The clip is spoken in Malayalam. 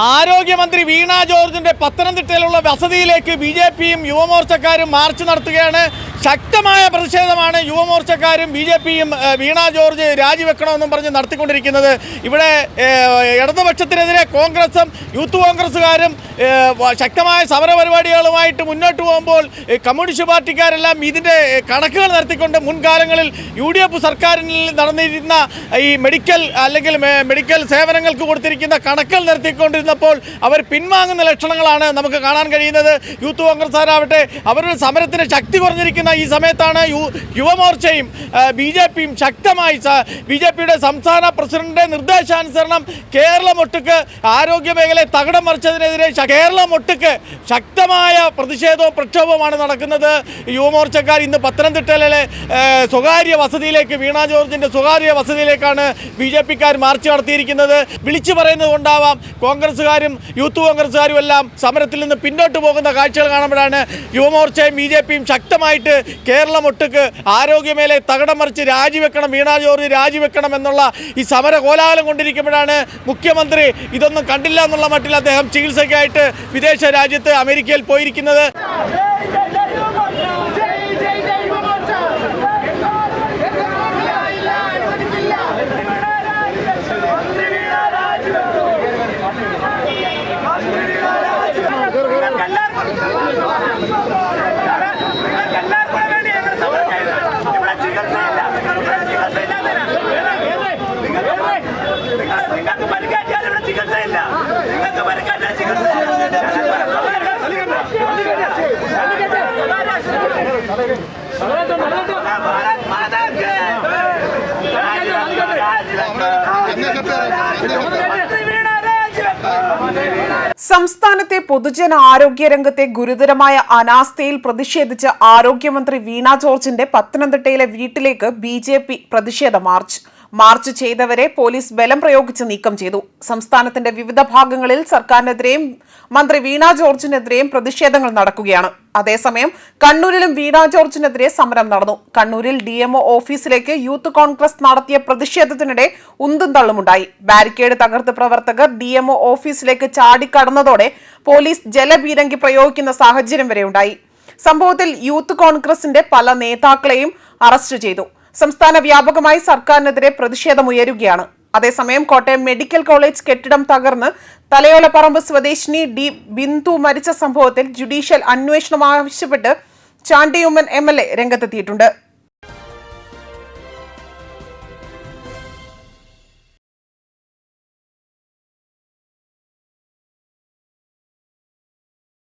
ആരോഗ്യമന്ത്രി വീണ ജോർജിന്റെ പത്തനംതിട്ടയിലുള്ള വസതിയിലേക്ക് ബിജെപിയും യുവമോർച്ചക്കാരും മാർച്ച് നടത്തുകയാണ്. ശക്തമായ പ്രതിഷേധമാണ് യുവമോർച്ചക്കാരും ബിജെപിയും വീണ ജോർജ് രാജിവെക്കണമെന്നും പറഞ്ഞ് നടത്തിക്കൊണ്ടിരിക്കുന്നത്. ഇവിടെ ഇടതുപക്ഷത്തിനെതിരെ കോൺഗ്രസും യൂത്ത് കോൺഗ്രസ്സുകാരും ശക്തമായ സമരപരിപാടികളുമായിട്ട് മുന്നോട്ട് പോകുമ്പോൾ കമ്മ്യൂണിസ്റ്റ് പാർട്ടിക്കാരെല്ലാം ഇതിൻ്റെ കണക്കുകൾ നടത്തിക്കൊണ്ട് മുൻകാലങ്ങളിൽ UDF സർക്കാരിൽ നടന്നിരുന്ന ഈ മെഡിക്കൽ സേവനങ്ങൾക്ക് കൊടുത്തിരിക്കുന്ന കണക്കുകൾ നടത്തിക്കൊണ്ടിരുന്നപ്പോൾ അവർ പിൻവാങ്ങുന്ന ലക്ഷണങ്ങളാണ് നമുക്ക് കാണാൻ കഴിയുന്നത്. യൂത്ത് കോൺഗ്രസ്സുകാരാവട്ടെ അവരുടെ സമരത്തിന് ശക്തി കുറഞ്ഞിരിക്കുന്ന ഈ സമയത്താണ് യുവമോർച്ചയും ബിജെപിയും ശക്തമായി ബിജെപിയുടെ സംസ്ഥാന പ്രസിഡന്റിന്റെ നിർദ്ദേശാനുസരണം കേരളമൊട്ടുക്ക് ആരോഗ്യ മേഖലയെ തകിടം മറിച്ചതിനെതിരെ കേരളമൊട്ടുക്ക് ശക്തമായ പ്രതിഷേധവും പ്രക്ഷോഭവുമാണ് നടക്കുന്നത്. യുവമോർച്ചക്കാർ ഇന്ന് പത്തനംതിട്ടയിലെ സ്വകാര്യ വസതിയിലേക്ക് വീണ ജോർജിന്റെ സ്വകാര്യ വസതിയിലേക്കാണ് ബിജെപിക്കാർ മാർച്ച് നടത്തിയിരിക്കുന്നത്. വിളിച്ചു പറയുന്നത് കൊണ്ടാവാം കോൺഗ്രസ്സുകാരും യൂത്ത് കോൺഗ്രസ്സുകാരും എല്ലാം സമരത്തിൽ നിന്ന് പിന്നോട്ട് പോകുന്ന കാഴ്ചകൾ കാണുമ്പോഴാണ് യുവമോർച്ചയും ബിജെപിയും ശക്തമായിട്ട് കേരളമൊട്ടുക്ക് ആരോഗ്യമേലെ തകിടം മറിച്ച് രാജിവെക്കണം, വീണ ജോർജ് രാജിവെക്കണം എന്നുള്ള ഈ സമര കോലാഹലം കൊണ്ടിരിക്കുമ്പോഴാണ് മുഖ്യമന്ത്രി ഇതൊന്നും കണ്ടില്ല എന്നുള്ള മട്ടിൽ അദ്ദേഹം ചികിത്സയ്ക്കായിട്ട് വിദേശ രാജ്യത്ത് അമേരിക്കയിൽ പോയിരിക്കുന്നത്. സംസ്ഥാനത്തെ പൊതുജന ആരോഗ്യ രംഗത്തെ ഗുരുതരമായ അനാസ്ഥയിൽ പ്രതിഷേധിച്ച് ആരോഗ്യമന്ത്രി വീണ ജോർജിന്റെ പത്തനംതിട്ടയിലെ വീട്ടിലേക്ക് ബിജെപി പ്രതിഷേധ മാർച്ച് ചെയ്തവരെ പോലീസ് ബലം പ്രയോഗിച്ച് നീക്കം ചെയ്തു. സംസ്ഥാനത്തിന്റെ വിവിധ ഭാഗങ്ങളിൽ സർക്കാരിനെതിരെയും മന്ത്രി വീണ ജോർജിനെതിരെയും പ്രതിഷേധങ്ങൾ നടക്കുകയാണ്. അതേസമയം കണ്ണൂരിലും വീണ ജോർജിനെതിരെ സമരം നടന്നു. കണ്ണൂരിൽ DMO ഓഫീസിലേക്ക് യൂത്ത് കോൺഗ്രസ് നടത്തിയ പ്രതിഷേധത്തിനിടെ ഉന്തും തള്ളുമുണ്ടായി. ബാരിക്കേഡ് തകർത്ത് പ്രവർത്തകർ DMO ഓഫീസിലേക്ക് ചാടിക്കടന്നതോടെ പോലീസ് ജലപീരങ്കി പ്രയോഗിക്കുന്ന സാഹചര്യം വരെ ഉണ്ടായി. സംഭവത്തിൽ യൂത്ത് കോൺഗ്രസിന്റെ പല നേതാക്കളെയും അറസ്റ്റ് ചെയ്തു. സംസ്ഥാന വ്യാപകമായി സർക്കാരിനെതിരെ പ്രതിഷേധമുയരുകയാണ്. അതേസമയം കോട്ടയം മെഡിക്കൽ കോളേജ് കെട്ടിടം തകർന്ന് തലയോലപ്പറമ്പ് സ്വദേശിനി D ബിന്ദു മരിച്ച സംഭവത്തിൽ ജുഡീഷ്യൽ അന്വേഷണം ആവശ്യപ്പെട്ട് ചാണ്ടിയുമ്മൻ MLA രംഗത്തെത്തിയിട്ടുണ്ട്.